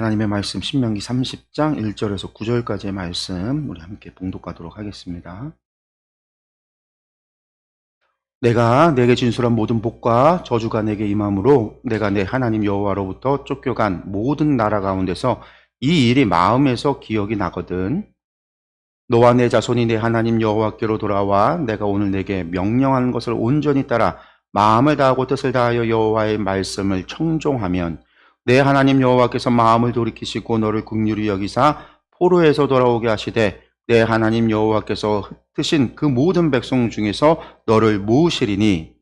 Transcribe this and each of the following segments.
하나님의 말씀 신명기 30장 1절에서 9절까지의 말씀 우리 함께 봉독하도록 하겠습니다. 내가 내게 진술한 모든 복과 저주가 내게 임함으로 내가 내 하나님 여호와로부터 쫓겨간 모든 나라 가운데서 이 일이 마음에서 기억이 나거든. 너와 내 자손이 내 하나님 여호와께로 돌아와 내가 오늘 내게 명령하는 것을 온전히 따라 마음을 다하고 뜻을 다하여 여호와의 말씀을 청종하면 내 하나님 여호와께서 마음을 돌이키시고 너를 긍휼히 여기사 포로에서 돌아오게 하시되 내 하나님 여호와께서 흩으신 그 모든 백성 중에서 너를 모으시리니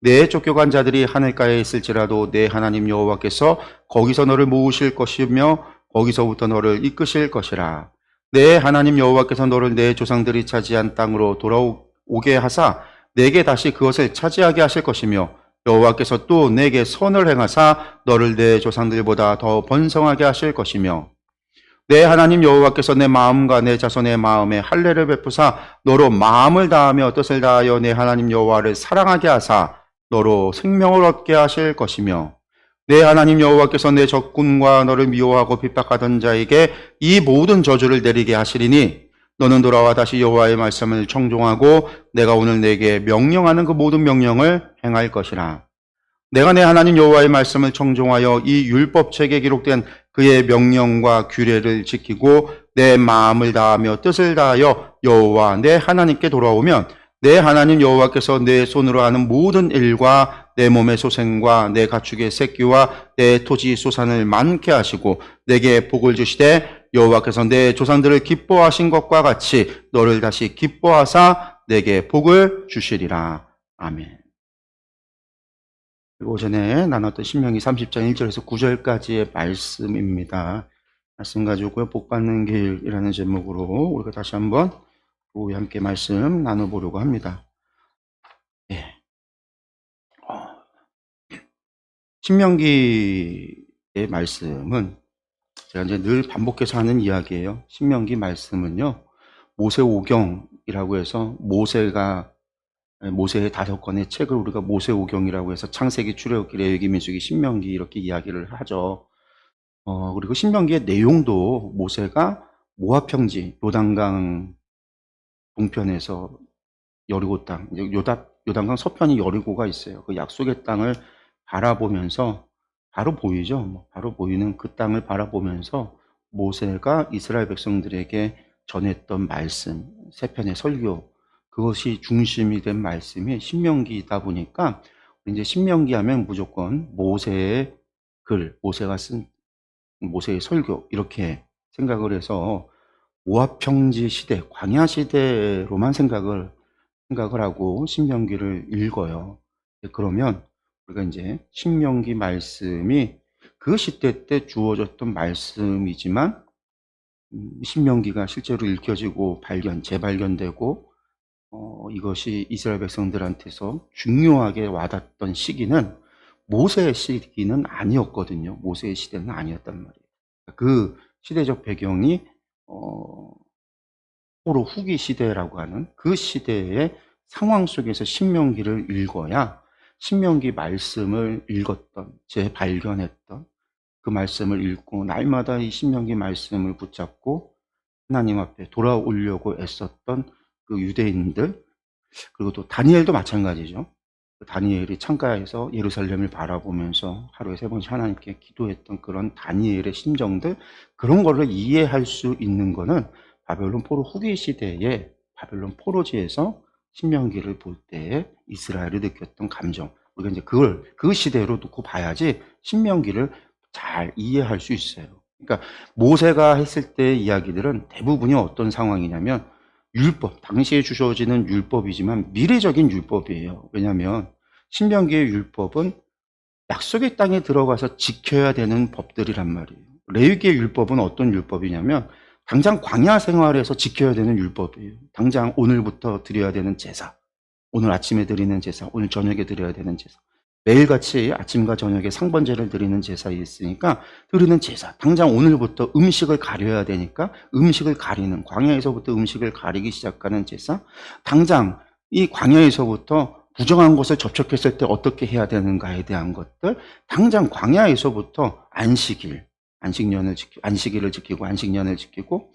내 쫓겨간 자들이 하늘가에 있을지라도 내 하나님 여호와께서 거기서 너를 모으실 것이며 거기서부터 너를 이끄실 것이라. 내 하나님 여호와께서 너를 내 조상들이 차지한 땅으로 돌아오게 하사 내게 다시 그것을 차지하게 하실 것이며 여호와께서 또 내게 선을 행하사 너를 내 조상들보다 더 번성하게 하실 것이며 내 하나님 여호와께서 내 마음과 내 자손의 마음에 할례를 베푸사 너로 마음을 다하며 뜻을 다하여 내 하나님 여호와를 사랑하게 하사 너로 생명을 얻게 하실 것이며 내 하나님 여호와께서 내 적군과 너를 미워하고 핍박하던 자에게 이 모든 저주를 내리게 하시리니 너는 돌아와 다시 여호와의 말씀을 청종하고 내가 오늘 내게 명령하는 그 모든 명령을 행할 것이라. 내가 내 하나님 여호와의 말씀을 청종하여 이 율법책에 기록된 그의 명령과 규례를 지키고 내 마음을 다하며 뜻을 다하여 여호와 내 하나님께 돌아오면 내 하나님 여호와께서 내 손으로 하는 모든 일과 내 몸의 소생과 내 가축의 새끼와 내 토지 소산을 많게 하시고 내게 복을 주시되 여호와께서 내 조상들을 기뻐하신 것과 같이 너를 다시 기뻐하사 내게 복을 주시리라. 아멘. 오전에 나눴던 신명기 30장 1절에서 9절까지의 말씀입니다. 말씀 가지고요. 복받는 길이라는 제목으로 우리가 다시 한번 우리 함께 말씀 나눠보려고 합니다. 예. 신명기의 말씀은 제가 이제 늘 반복해서 하는 이야기예요. 신명기 말씀은요, 모세오경이라고 해서 모세의 5권의 책을 우리가 모세오경이라고 해서 창세기, 출애굽기, 레위기, 민수기, 신명기 이렇게 이야기를 하죠. 그리고 신명기의 내용도 모세가 모압 평지, 요단강 동편에서 여리고 땅, 요단강 서편이 여리고가 있어요. 그 약속의 땅을 바라보면서 바로 보이죠. 바로 보이는 그 땅을 바라보면서 모세가 이스라엘 백성들에게 전했던 말씀, 세 편의 설교, 그것이 중심이 된 말씀이 신명기이다 보니까 이제 신명기 하면 무조건 모세의 글, 모세가 쓴 모세의 설교 이렇게 생각을 해서 모압 평지 시대, 광야 시대로만 생각을 하고 신명기를 읽어요. 그러면 우리가 이제 신명기 말씀이 그 시대 때 주어졌던 말씀이지만 신명기가 실제로 읽혀지고 재발견되고 이것이 이스라엘 백성들한테서 중요하게 와닿던 시기는 모세의 시기는 아니었거든요. 모세의 시대는 아니었단 말이에요. 그 시대적 배경이 포로 후기 시대라고 하는 그 시대의 상황 속에서 신명기를 읽어야 신명기 말씀을 읽었던, 재발견했던 그 말씀을 읽고 날마다 이 신명기 말씀을 붙잡고 하나님 앞에 돌아오려고 애썼던 그 유대인들, 그리고 또 다니엘도 마찬가지죠. 다니엘이 창가에서 예루살렘을 바라보면서 하루에 3번씩 하나님께 기도했던 그런 다니엘의 심정들, 그런 거를 이해할 수 있는 거는 바벨론 포로 후기 시대에 바벨론 포로지에서 신명기를 볼 때에 이스라엘이 느꼈던 감정, 우리가 이제 그 시대로 놓고 봐야지 신명기를 잘 이해할 수 있어요. 그러니까 모세가 했을 때의 이야기들은 대부분이 어떤 상황이냐면 율법, 당시에 주어지는 율법이지만 미래적인 율법이에요. 왜냐하면 신명기의 율법은 약속의 땅에 들어가서 지켜야 되는 법들이란 말이에요. 레위기의 율법은 어떤 율법이냐면 당장 광야 생활에서 지켜야 되는 율법이에요. 당장 오늘부터 드려야 되는 제사, 오늘 아침에 드리는 제사, 오늘 저녁에 드려야 되는 제사, 매일같이 아침과 저녁에 상번제를 드리는 제사에 있으니까 드리는 제사, 당장 오늘부터 음식을 가려야 되니까 음식을 가리는, 광야에서부터 음식을 가리기 시작하는 제사, 당장 이 광야에서부터 부정한 것을 접촉했을 때 어떻게 해야 되는가에 대한 것들, 당장 광야에서부터 안식일, 안식일을 지키고 안식년을 지키고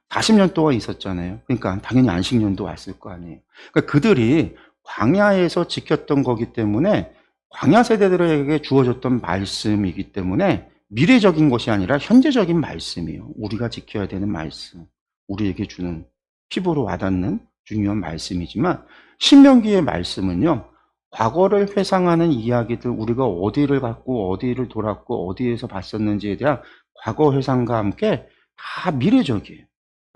40년 동안 있었잖아요. 그러니까 당연히 안식년도 왔을 거 아니에요. 그러니까 그들이 광야에서 지켰던 거기 때문에 광야 세대들에게 주어졌던 말씀이기 때문에 미래적인 것이 아니라 현재적인 말씀이에요. 우리가 지켜야 되는 말씀, 우리에게 주는 피부로 와닿는 중요한 말씀이지만 신명기의 말씀은요. 과거를 회상하는 이야기들, 우리가 어디를 갔고 어디를 돌았고 어디에서 봤었는지에 대한 과거 회상과 함께 다 미래적이에요.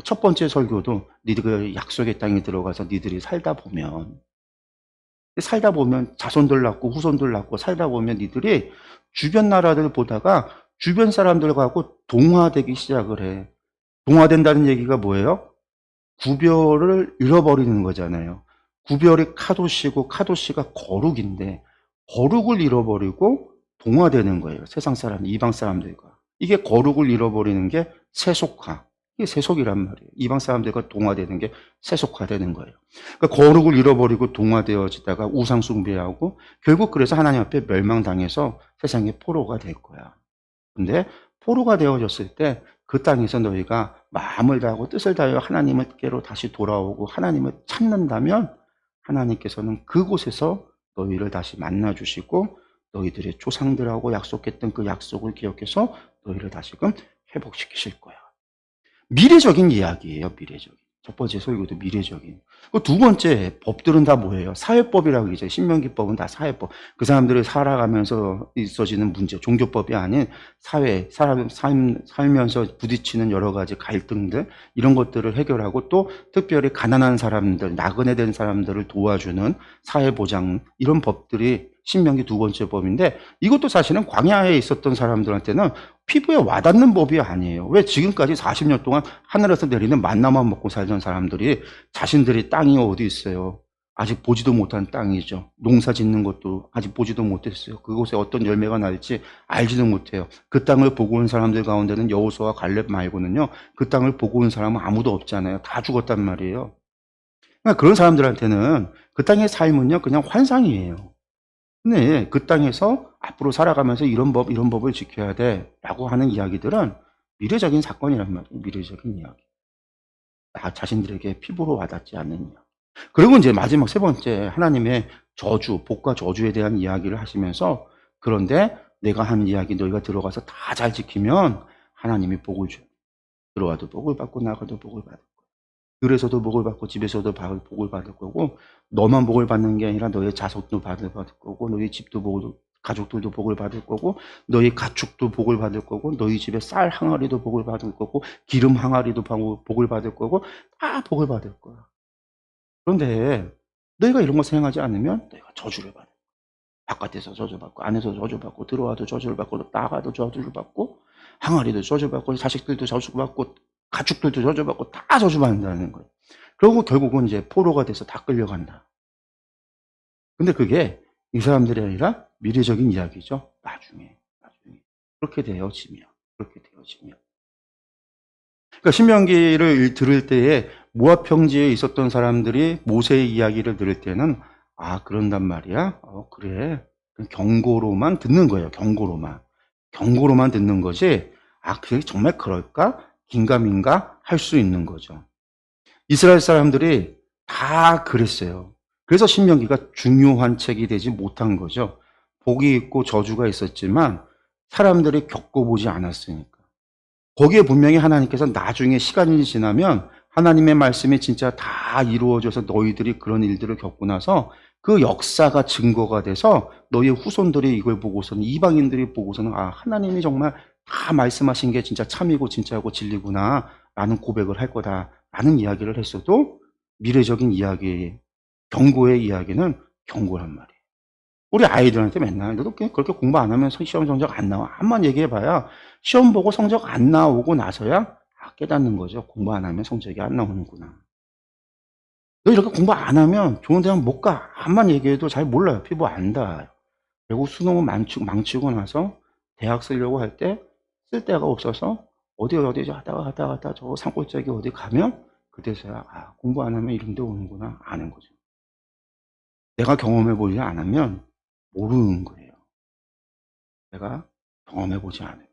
첫 번째 설교도 니들 약속의 땅에 들어가서 니들이 살다 보면 자손들 낳고 후손들 낳고 살다 보면 니들이 주변 나라들 보다가 주변 사람들하고 동화되기 시작을 해. 동화된다는 얘기가 뭐예요? 구별을 잃어버리는 거잖아요. 구별이 카도시고 카도시가 거룩인데 거룩을 잃어버리고 동화되는 거예요. 세상 사람, 이방 사람들과. 이게 거룩을 잃어버리는 게 세속화. 이게 세속이란 말이에요. 이방 사람들과 동화되는 게 세속화되는 거예요. 그러니까 거룩을 잃어버리고 동화되어지다가 우상 숭배하고 결국 그래서 하나님 앞에 멸망당해서 세상의 포로가 될 거야. 근데 포로가 되어졌을 때 그 땅에서 너희가 마음을 다하고 뜻을 다하여 하나님께로 다시 돌아오고 하나님을 찾는다면 하나님께서는 그곳에서 너희를 다시 만나주시고 너희들의 조상들하고 약속했던 그 약속을 기억해서 너희를 다시금 회복시키실 거야. 미래적인 이야기예요. 미래적인. 첫 번째 설교도 미래적인. 두 번째 법들은 다 뭐예요? 사회법이라고 그러죠. 신명기법은 다 사회법. 그 사람들이 살아가면서 있어지는 문제, 종교법이 아닌 사람 살면서 부딪히는 여러 가지 갈등들, 이런 것들을 해결하고 또 특별히 가난한 사람들, 나그네 된 사람들을 도와주는 사회보장, 이런 법들이 신명기 두 번째 법인데 이것도 사실은 광야에 있었던 사람들한테는 피부에 와닿는 법이 아니에요. 왜 지금까지 40년 동안 하늘에서 내리는 만나만 먹고 살던 사람들이 자신들이 땅이 어디 있어요. 아직 보지도 못한 땅이죠. 농사 짓는 것도 아직 보지도 못했어요. 그곳에 어떤 열매가 날지 알지도 못해요. 그 땅을 보고 온 사람들 가운데는 여호수아와 갈렙 말고는요. 그 땅을 보고 온 사람은 아무도 없잖아요. 다 죽었단 말이에요. 그러니까 그런 사람들한테는 그 땅의 삶은요. 그냥 환상이에요. 근데 그 땅에서 앞으로 살아가면서 이런 법을 지켜야 돼 라고 하는 이야기들은 미래적인 사건이란 말이에요. 미래적인 이야기. 나 자신들에게 피부로 와닿지 않는 이야기. 그리고 이제 마지막 세 번째, 하나님의 저주, 복과 저주에 대한 이야기를 하시면서 그런데 내가 한 이야기 너희가 들어가서 다 잘 지키면 하나님이 복을 줘요. 들어와도 복을 받고 나가도 복을 받을 거야. 들에서도 복을 받고 집에서도 복을 받을 거고 너만 복을 받는 게 아니라 너의 자손도 받을 거고 너희 집도 가족들도 복을 받을 거고 너희 가축도 복을 받을 거고 너희 집에 쌀 항아리도 복을 받을 거고 기름 항아리도 복을 받을 거고 다 복을 받을 거야. 그런데 너희가 이런 거 생각하지 않으면 너희가 저주를 받아. 바깥에서 저주받고 안에서 저주받고 들어와도 저주를 받고 나가도 저주를 받고 항아리도 저주받고 자식들도 저주받고 가축들도 저주받고 다 저주받는다는 거예요. 그리고 결국은 이제 포로가 돼서 다 끌려간다. 근데 그게 이 사람들이 아니라 미래적인 이야기죠. 나중에 그렇게 되어지며 그러니까 신명기를 들을 때에 모압 평지에 있었던 사람들이 모세의 이야기를 들을 때는 아 그런단 말이야. 그래. 경고로만 듣는 거예요. 경고로만 듣는 거지. 아 그게 정말 그럴까? 긴가민가 할 수 있는 거죠. 이스라엘 사람들이 다 그랬어요. 그래서 신명기가 중요한 책이 되지 못한 거죠. 복이 있고 저주가 있었지만 사람들이 겪어보지 않았으니까. 거기에 분명히 하나님께서 나중에 시간이 지나면 하나님의 말씀이 진짜 다 이루어져서 너희들이 그런 일들을 겪고 나서 그 역사가 증거가 돼서 너희 후손들이 이걸 보고서는 이방인들이 보고서는 아 하나님이 정말 다 말씀하신 게 진짜 참이고 진짜고 진리구나 라는 고백을 할 거다 라는 이야기를 했어도 미래적인 이야기 경고의 이야기는 경고란 말이에요. 우리 아이들한테 맨날 너도 그렇게 공부 안 하면 시험 성적 안 나와 한번 얘기해봐야 시험 보고 성적 안 나오고 나서야 깨닫는 거죠. 공부 안 하면 성적이 안 나오는구나. 너 이렇게 공부 안 하면 좋은 대학 못 가. 한번 얘기해도 잘 몰라요. 피부 안 닿아요. 결국 수능을 망치고 나서 대학 쓰려고 할 때 쓸 데가 없어서 어디 하다가 저 산골짜기 어디 가면 그때서야 아 공부 안 하면 이런 데 오는구나 아는 거죠. 내가 경험해보지 않으면 모르는 거예요. 내가 경험해보지 않아요.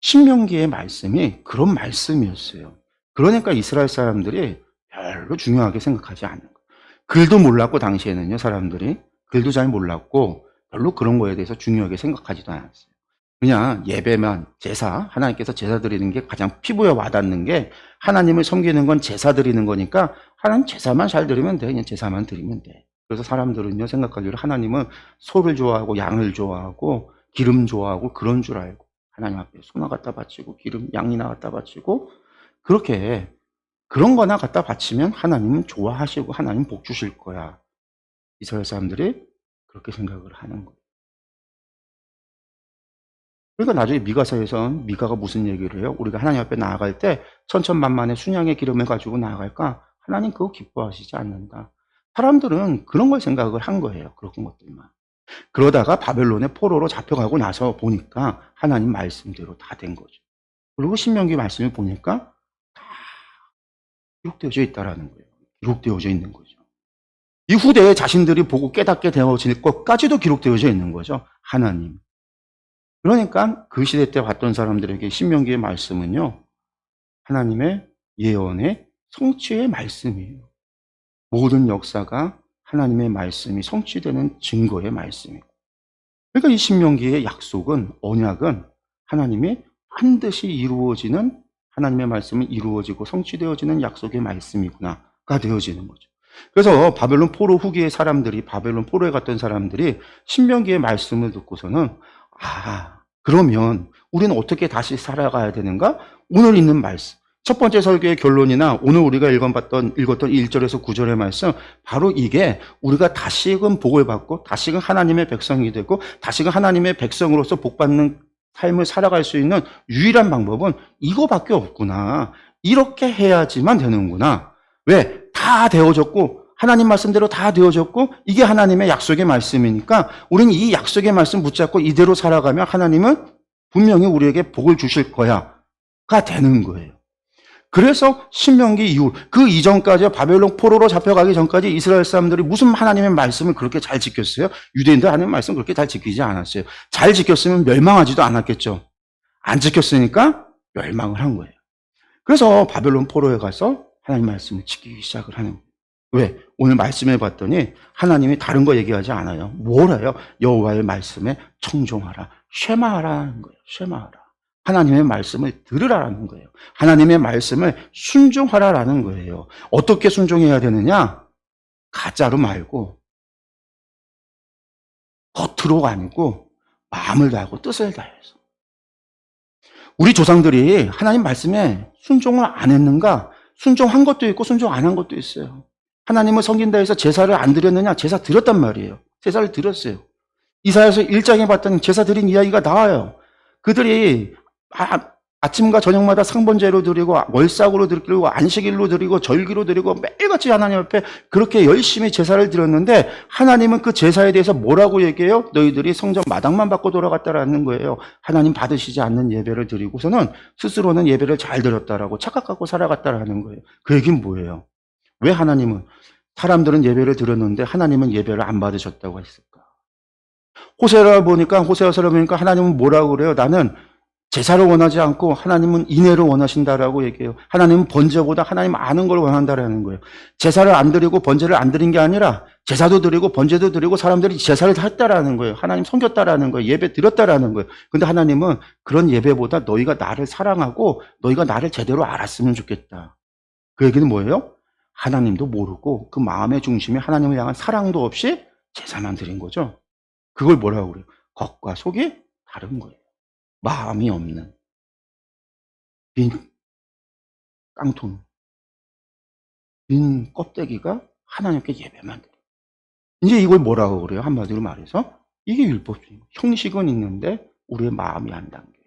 신명기의 말씀이 그런 말씀이었어요. 그러니까 이스라엘 사람들이 별로 중요하게 생각하지 않는 거예요. 글도 몰랐고 당시에는요, 사람들이 글도 잘 몰랐고 별로 그런 거에 대해서 중요하게 생각하지도 않았어요. 그냥 예배만, 제사, 하나님께서 제사 드리는 게 가장 피부에 와닿는 게, 하나님을 섬기는 건 제사 드리는 거니까 하나님 제사만 잘 드리면 돼. 그냥 제사만 드리면 돼. 그래서 사람들은요, 생각하기로 하나님은 소를 좋아하고 양을 좋아하고 기름 좋아하고 그런 줄 알고, 하나님 앞에 소나 갖다 바치고 기름 양이나 갖다 바치고, 그렇게 그런 거나 갖다 바치면 하나님은 좋아하시고 하나님 복 주실 거야. 이스라엘 사람들이 그렇게 생각을 하는 거예요. 그러니까 나중에 미가서에선 미가가 무슨 얘기를 해요? 우리가 하나님 앞에 나아갈 때 천천만만의 순양의 기름을 가지고 나아갈까? 하나님 그거 기뻐하시지 않는다. 사람들은 그런 걸 생각을 한 거예요. 그런 것들만. 그러다가 바벨론의 포로로 잡혀가고 나서 보니까 하나님 말씀대로 다 된 거죠. 그리고 신명기 말씀을 보니까 다 기록되어져 있다라는 거예요. 기록되어져 있는 거죠. 이 후대에 자신들이 보고 깨닫게 되어질 것까지도 기록되어져 있는 거죠. 하나님. 그러니까 그 시대 때 봤던 사람들에게 신명기의 말씀은요, 하나님의 예언의 성취의 말씀이에요. 모든 역사가 하나님의 말씀이 성취되는 증거의 말씀이고, 그러니까 이 신명기의 약속은, 언약은 하나님이 반드시 이루어지는, 하나님의 말씀이 이루어지고 성취되어지는 약속의 말씀이구나가 되어지는 거죠. 그래서 바벨론 포로 후기의 사람들이, 바벨론 포로에 갔던 사람들이 신명기의 말씀을 듣고서는, 그러면 우리는 어떻게 다시 살아가야 되는가? 오늘 있는 말씀. 첫 번째 설교의 결론이나 오늘 우리가 읽었던 1절에서 9절의 말씀, 바로 이게 우리가 다시금 복을 받고 다시금 하나님의 백성이 되고 다시금 하나님의 백성으로서 복받는 삶을 살아갈 수 있는 유일한 방법은 이거밖에 없구나. 이렇게 해야지만 되는구나. 왜? 다 되어졌고 하나님 말씀대로 다 되어졌고 이게 하나님의 약속의 말씀이니까 우리는 이 약속의 말씀 붙잡고 이대로 살아가면 하나님은 분명히 우리에게 복을 주실 거야가 되는 거예요. 그래서 신명기 이후, 그 이전까지 바벨론 포로로 잡혀가기 전까지 이스라엘 사람들이 무슨 하나님의 말씀을 그렇게 잘 지켰어요? 유대인들 하나님의 말씀 그렇게 잘 지키지 않았어요. 잘 지켰으면 멸망하지도 않았겠죠. 안 지켰으니까 멸망을 한 거예요. 그래서 바벨론 포로에 가서 하나님 말씀을 지키기 시작을 하는 거예요. 왜? 오늘 말씀해 봤더니 하나님이 다른 거 얘기하지 않아요. 뭘 해요? 여호와의 말씀에 청종하라, 쉐마하라는 거예요. 쉐마하라. 하나님의 말씀을 들으라라는 거예요. 하나님의 말씀을 순종하라라는 거예요. 어떻게 순종해야 되느냐? 가짜로 말고 겉으로 아니고 마음을 다하고 뜻을 다해서. 우리 조상들이 하나님 말씀에 순종을 안 했는가? 순종한 것도 있고 순종 안 한 것도 있어요. 하나님을 섬긴다 해서 제사를 안 드렸느냐? 제사 드렸단 말이에요. 제사를 드렸어요. 이사야서 1장에 봤더니 제사 드린 이야기가 나와요. 그들이 아침과 저녁마다 상번제로 드리고 월삭으로 드리고 안식일로 드리고 절기로 드리고 매일같이 하나님 앞에 그렇게 열심히 제사를 드렸는데 하나님은 그 제사에 대해서 뭐라고 얘기해요? 너희들이 성전 마당만 받고 돌아갔다라는 거예요. 하나님 받으시지 않는 예배를 드리고서는 스스로는 예배를 잘 드렸다라고 착각하고 살아갔다라는 거예요. 그 얘기는 뭐예요? 왜 하나님은, 사람들은 예배를 드렸는데 하나님은 예배를 안 받으셨다고 했을까? 호세아를 보니까 하나님은 뭐라고 그래요? 나는 제사를 원하지 않고 하나님은 인애를 원하신다라고 얘기해요. 하나님은 번제보다 하나님 아는 걸 원한다라는 거예요. 제사를 안 드리고 번제를 안 드린 게 아니라 제사도 드리고 번제도 드리고 사람들이 제사를 했다라는 거예요. 하나님 섬겼다라는 거예요. 예배 드렸다라는 거예요. 근데 하나님은 그런 예배보다 너희가 나를 사랑하고 너희가 나를 제대로 알았으면 좋겠다. 그 얘기는 뭐예요? 하나님도 모르고 그 마음의 중심에 하나님을 향한 사랑도 없이 제사만 드린 거죠. 그걸 뭐라고 그래요? 겉과 속이 다른 거예요. 마음이 없는 빈 깡통, 빈 껍데기가 하나님께 예배만 드려요. 이제 이걸 뭐라고 그래요? 한마디로 말해서 이게 율법주의예요. 형식은 있는데 우리의 마음이 안 담겨요.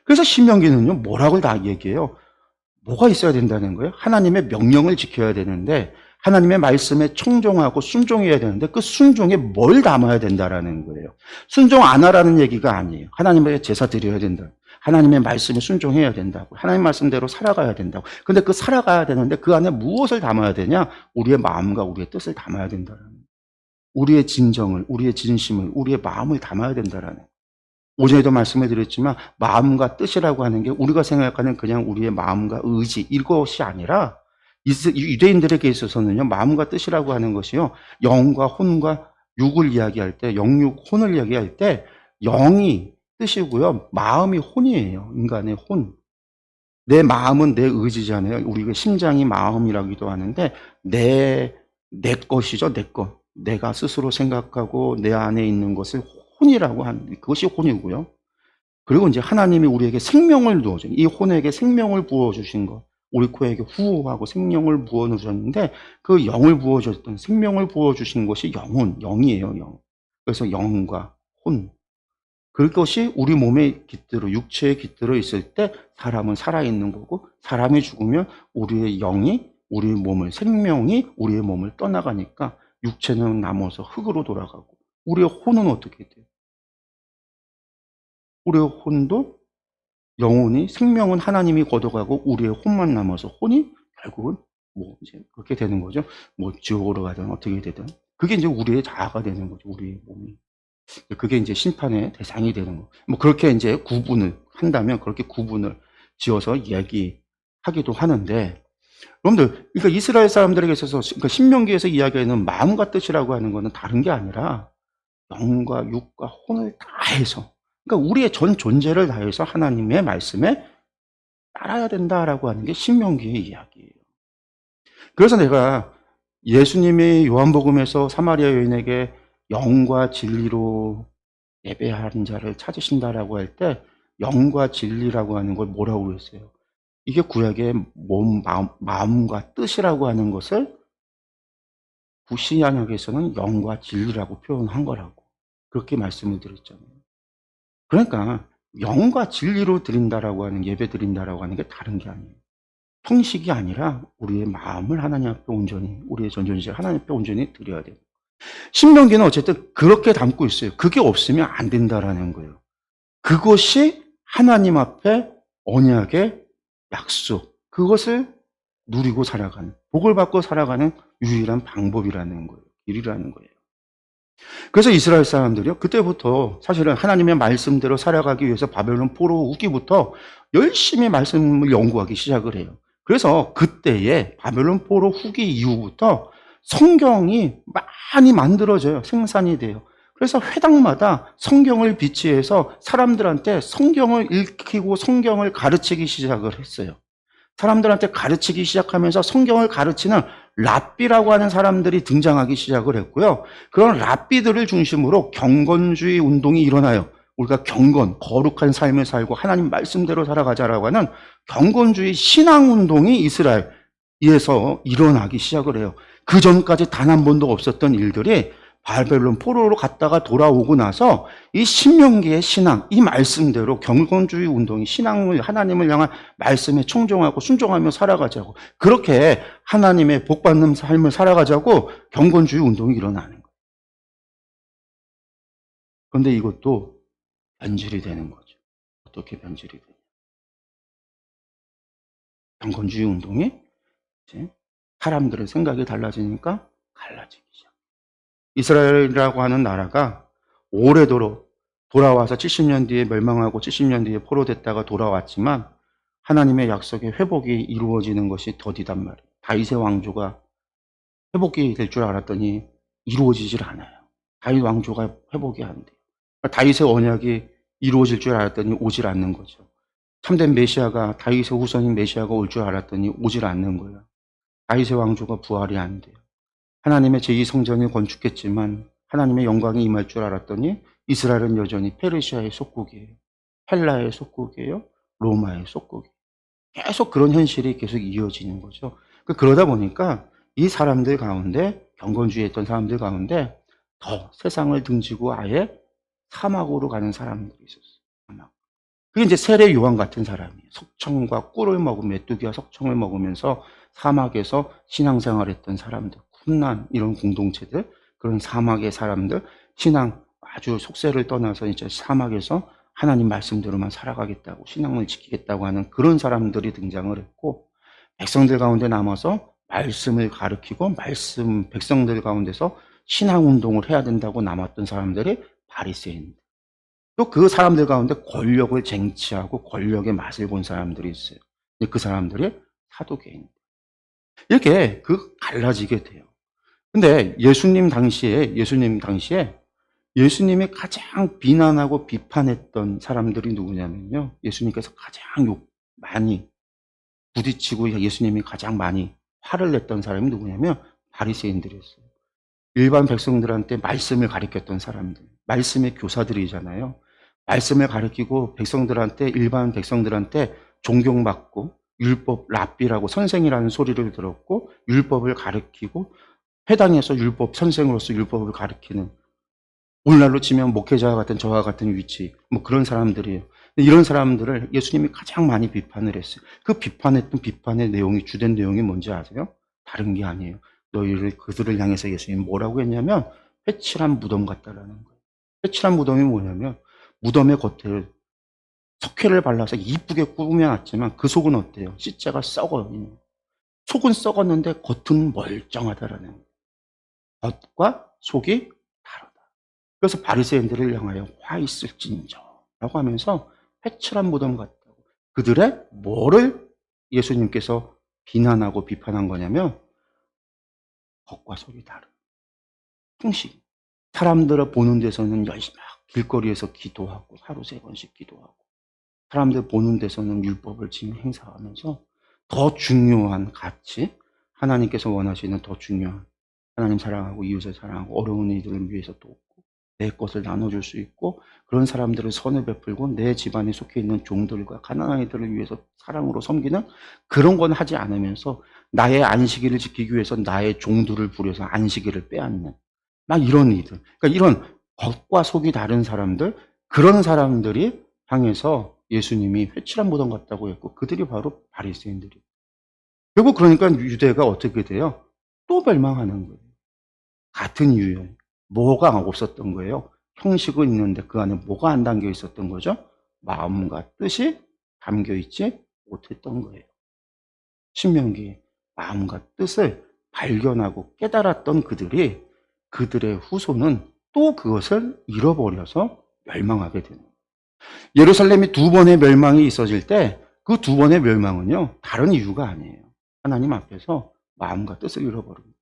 그래서 신명기는요, 뭐라고 다 얘기해요? 뭐가 있어야 된다는 거예요? 하나님의 명령을 지켜야 되는데 하나님의 말씀에 청종하고 순종해야 되는데 그 순종에 뭘 담아야 된다라는 거예요. 순종 안 하라는 얘기가 아니에요. 하나님의 제사 드려야 된다. 하나님의 말씀에 순종해야 된다고. 하나님 말씀대로 살아가야 된다고. 근데 그 살아가야 되는데 그 안에 무엇을 담아야 되냐? 우리의 마음과 우리의 뜻을 담아야 된다라는 거예요. 우리의 진정을, 우리의 진심을, 우리의 마음을 담아야 된다라는 거예요. 오전에도 말씀을 드렸지만 마음과 뜻이라고 하는 게 우리가 생각하는 그냥 우리의 마음과 의지 이것이 아니라 유대인들에게 있어서는요, 마음과 뜻이라고 하는 것이요, 영과 혼과 육을 이야기할 때, 영육 혼을 이야기할 때 영이 뜻이고요, 마음이 혼이에요. 인간의 혼. 내 마음은 내 의지잖아요. 우리가 심장이 마음이라기도 하는데 내 것이죠, 내 것. 내가 스스로 생각하고 내 안에 있는 것을 혼이라고 하는, 그것이 혼이고요. 그리고 이제 하나님이 우리에게 생명을 주어준, 이 혼에게 생명을 부어주신 것, 우리 코에게 후하고 생명을 부어주셨는데 그 영을 부어줬던, 생명을 부어주신 것이 영이에요, 영. 그래서 영과 혼. 그것이 우리 몸에 깃들어, 육체에 깃들어 있을 때 사람은 살아있는 거고, 사람이 죽으면 우리의 영이, 우리의 몸을, 생명이 우리의 몸을 떠나가니까 육체는 남아서 흙으로 돌아가고, 우리의 혼은 어떻게 돼요? 우리의 혼도 영혼이, 생명은 하나님이 걷어가고 우리의 혼만 남아서 혼이 결국은 뭐 이제 그렇게 되는 거죠. 뭐 지옥으로 가든 어떻게 되든. 그게 이제 우리의 자아가 되는 거죠. 우리의 몸이. 그게 이제 심판의 대상이 되는 거. 뭐 그렇게 이제 구분을 한다면 그렇게 구분을 지어서 얘기하기도 하는데, 여러분들, 그러니까 이스라엘 사람들에게 있어서, 그러니까 신명기에서 이야기하는 마음과 뜻이라고 하는 것은 다른 게 아니라 영과 육과 혼을 다해서, 그러니까 우리의 전 존재를 다해서 하나님의 말씀에 따라야 된다라고 하는 게 신명기의 이야기예요. 그래서 내가 예수님이 요한복음에서 사마리아 여인에게 영과 진리로 예배하는 자를 찾으신다라고 할 때 영과 진리라고 하는 걸 뭐라고 그랬어요? 이게 구약의 마음과 뜻이라고 하는 것을 구신약에서는 영과 진리라고 표현한 거라고 그렇게 말씀을 드렸잖아요. 그러니까 영과 진리로 드린다라고 하는, 예배 드린다라고 하는 게 다른 게 아니에요. 형식이 아니라 우리의 마음을 하나님 앞에 온전히, 우리의 전존재 하나님 앞에 온전히 드려야 돼요. 신명기는 어쨌든 그렇게 담고 있어요. 그게 없으면 안 된다라는 거예요. 그것이 하나님 앞에 언약의 약속, 그것을 누리고 살아가는, 복을 받고 살아가는 유일한 방법이라는 거예요. 길이라는 거예요. 그래서 이스라엘 사람들이요, 그때부터 사실은 하나님의 말씀대로 살아가기 위해서 바벨론 포로 후기부터 열심히 말씀을 연구하기 시작을 해요. 그래서 그때에 바벨론 포로 후기 이후부터 성경이 많이 만들어져요. 생산이 돼요. 그래서 회당마다 성경을 비치해서 사람들한테 성경을 읽히고 성경을 가르치기 시작을 했어요. 사람들한테 가르치기 시작하면서 성경을 가르치는 랍비라고 하는 사람들이 등장하기 시작을 했고요. 그런 랍비들을 중심으로 경건주의 운동이 일어나요. 우리가 경건, 거룩한 삶을 살고 하나님 말씀대로 살아가자라고 하는 경건주의 신앙운동이 이스라엘에서 일어나기 시작을 해요. 그 전까지 단 한 번도 없었던 일들이 바벨론 포로로 갔다가 돌아오고 나서 이 신명기의 신앙, 이 말씀대로 경건주의 운동이 신앙을, 하나님을 향한 말씀에 청종하고 순종하며 살아가자고, 그렇게 하나님의 복받는 삶을 살아가자고 경건주의 운동이 일어나는 거예요. 그런데 이것도 변질이 되는 거죠. 어떻게 변질이 되냐. 경건주의 운동이 이제 사람들의 생각이 달라지니까 갈라지기 시작. 이스라엘이라고 하는 나라가 오래도록 돌아와서 70년 뒤에 멸망하고 70년 뒤에 포로됐다가 돌아왔지만 하나님의 약속의 회복이 이루어지는 것이 더디단 말이에요. 다윗의 왕조가 회복이 될 줄 알았더니 이루어지질 않아요. 다윗 왕조가 회복이 안 돼요. 다윗의 언약이 이루어질 줄 알았더니 오질 않는 거죠. 참된 메시아가, 다윗의 후손인 메시아가 올 줄 알았더니 오질 않는 거예요. 다윗의 왕조가 부활이 안 돼요. 하나님의 제2성전이 건축했지만 하나님의 영광이 임할 줄 알았더니 이스라엘은 여전히 페르시아의 속국이에요. 헬라의 속국이에요. 로마의 속국이에요. 계속 그런 현실이 계속 이어지는 거죠. 그러다 보니까 이 사람들 가운데, 경건주의에 했던 사람들 가운데 더 세상을 등지고 아예 사막으로 가는 사람들이 있었어요. 사막. 그게 이제 세례 요한 같은 사람이에요. 석청과 꿀을 먹으며, 메뚜기와 석청을 먹으면서 사막에서 신앙생활했던 사람들, 쿰난 이런 공동체들, 그런 사막의 사람들, 신앙 아주 속세를 떠나서 이제 사막에서 하나님 말씀대로만 살아가겠다고, 신앙을 지키겠다고 하는 그런 사람들이 등장을 했고, 백성들 가운데 남아서 말씀을 가르치고 백성들 가운데서 신앙 운동을 해야 된다고 남았던 사람들이 바리새인들. 또 그 사람들 가운데 권력을 쟁취하고 권력의 맛을 본 사람들이 있어요. 근데 그 사람들이 사두개인. 이렇게 갈라지게 돼요. 근데 예수님이 가장 비난하고 비판했던 사람들이 누구냐면요. 예수님께서 가장 많이 부딪히고 예수님이 가장 많이 화를 냈던 사람이 누구냐면 바리새인들이었어요. 일반 백성들한테 말씀을 가르쳤던 사람들, 말씀의 교사들이잖아요. 말씀을 가르치고 일반 백성들한테 존경받고 율법 랍비라고 선생이라는 소리를 들었고 율법을 가르치고 회당에서 율법 선생으로서 율법을 가르치는, 오늘날로 치면 목회자와 같은 저와 같은 위치, 뭐 그런 사람들이에요. 이런 사람들을 예수님이 가장 많이 비판을 했어요. 그 비판했던 비판의 내용이, 주된 내용이 뭔지 아세요? 다른 게 아니에요. 그들을 향해서 예수님이 뭐라고 했냐면 회칠한 무덤 같다라는 거예요. 회칠한 무덤이 뭐냐면 무덤의 겉에 석회를 발라서 이쁘게 꾸며놨지만 그 속은 어때요? 씨자가 썩어요. 속은 썩었는데 겉은 멀쩡하다라는 거예요. 겉과 속이 다르다. 그래서 바리새인들을 향하여 화 있을진저 라고 하면서 회칠한 무덤 같다고. 그들의 뭐를 예수님께서 비난하고 비판한 거냐면 겉과 속이 다른 형식. 사람들을 보는 데서는 열심히 막 길거리에서 기도하고 하루 3번씩 기도하고, 사람들 보는 데서는 율법을 지금 행사하면서 더 중요한 가치, 하나님께서 원하시는 더 중요한, 하나님 사랑하고 이웃을 사랑하고 어려운 이들을 위해서 돕고 내 것을 나눠줄 수 있고 그런 사람들을 선을 베풀고 내 집안에 속해 있는 종들과 가난한 이들을 위해서 사랑으로 섬기는 그런 건 하지 않으면서 나의 안식일을 지키기 위해서 나의 종들을 부려서 안식일을 빼앗는 막 이런 이들. 그러니까 이런 겉과 속이 다른 사람들, 그런 사람들이 향해서 예수님이 회칠한 무덤 같다고 했고 그들이 바로 바리새인들이에요. 결국 그러니까 유대가 어떻게 돼요? 또 멸망하는 거예요. 같은 이유예요. 뭐가 없었던 거예요? 형식은 있는데 그 안에 뭐가 안 담겨 있었던 거죠? 마음과 뜻이 담겨 있지 못했던 거예요. 신명기 마음과 뜻을 발견하고 깨달았던 그들의 후손은 또 그것을 잃어버려서 멸망하게 되는 거예요. 예루살렘이 2번의 멸망이 있어질 때 그 2번의 멸망은요, 다른 이유가 아니에요. 하나님 앞에서 마음과 뜻을 잃어버린 거예요.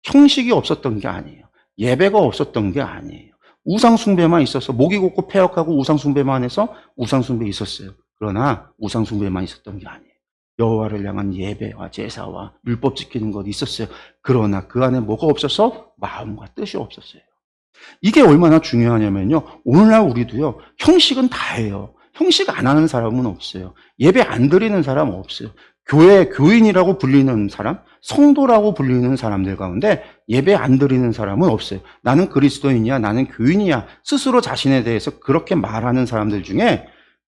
형식이 없었던 게 아니에요. 예배가 없었던 게 아니에요. 우상숭배만 있어서 목이 곧고 폐역하고 우상숭배만 해서 우상숭배 있었어요. 그러나 우상숭배만 있었던 게 아니에요. 여호와를 향한 예배와 제사와 율법 지키는 것 있었어요. 그러나 그 안에 뭐가 없어서 마음과 뜻이 없었어요. 이게 얼마나 중요하냐면요. 오늘날 우리도요. 형식은 다 해요. 형식 안 하는 사람은 없어요. 예배 안 드리는 사람 없어요. 교인이라고 불리는 사람, 성도라고 불리는 사람들 가운데 예배 안 드리는 사람은 없어요. 나는 그리스도인이야, 나는 교인이야, 스스로 자신에 대해서 그렇게 말하는 사람들 중에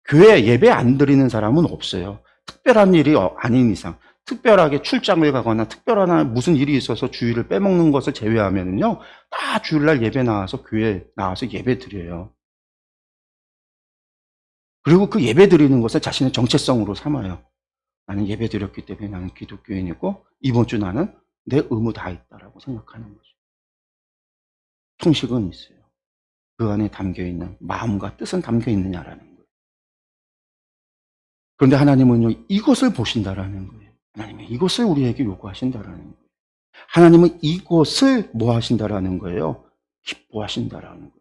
교회 예배 안 드리는 사람은 없어요. 특별한 일이 아닌 이상, 특별하게 출장을 가거나 특별한 무슨 일이 있어서 주일을 빼먹는 것을 제외하면요, 다 주일날 예배 나와서 교회에 나와서 예배 드려요. 그리고 그 예배 드리는 것을 자신의 정체성으로 삼아요. 나는 예배 드렸기 때문에 나는 기독교인이고 이번 주 나는 내 의무 다 했다라고 생각하는 거죠. 형식은 있어요. 그 안에 담겨있는 마음과 뜻은 담겨 있느냐라는 거예요. 그런데 하나님은요, 이것을 보신다라는 거예요. 하나님은 이것을 우리에게 요구하신다라는 거예요. 하나님은 이것을 뭐 하신다라는 거예요? 기뻐하신다라는 거예요.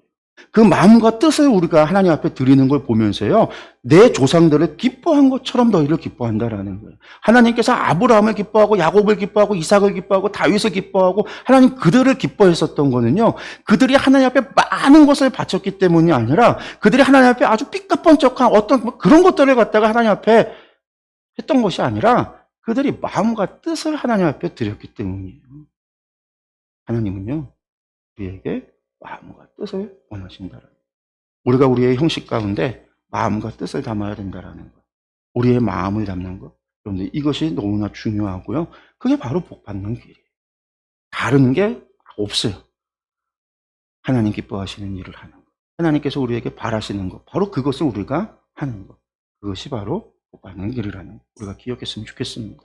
그 마음과 뜻을 우리가 하나님 앞에 드리는 걸 보면서요, 내 조상들을 기뻐한 것처럼 너희를 기뻐한다라는 거예요. 하나님께서 아브라함을 기뻐하고 야곱을 기뻐하고 이삭을 기뻐하고 다윗을 기뻐하고 하나님 그들을 기뻐했었던 거는요, 그들이 하나님 앞에 많은 것을 바쳤기 때문이 아니라 그들이 하나님 앞에 아주 삐까뻔쩍한 어떤 그런 것들을 갖다가 하나님 앞에 했던 것이 아니라 그들이 마음과 뜻을 하나님 앞에 드렸기 때문이에요. 하나님은요, 우리에게 마음과 뜻을 원하신다라는 거예요. 우리가 우리의 형식 가운데 마음과 뜻을 담아야 된다라는 것. 우리의 마음을 담는 것. 그런데 이것이 너무나 중요하고요. 그게 바로 복 받는 길이에요. 다른 게 없어요. 하나님 기뻐하시는 일을 하는 것. 하나님께서 우리에게 바라시는 것. 바로 그것을 우리가 하는 것. 그것이 바로 복 받는 길이라는 것. 우리가 기억했으면 좋겠습니다.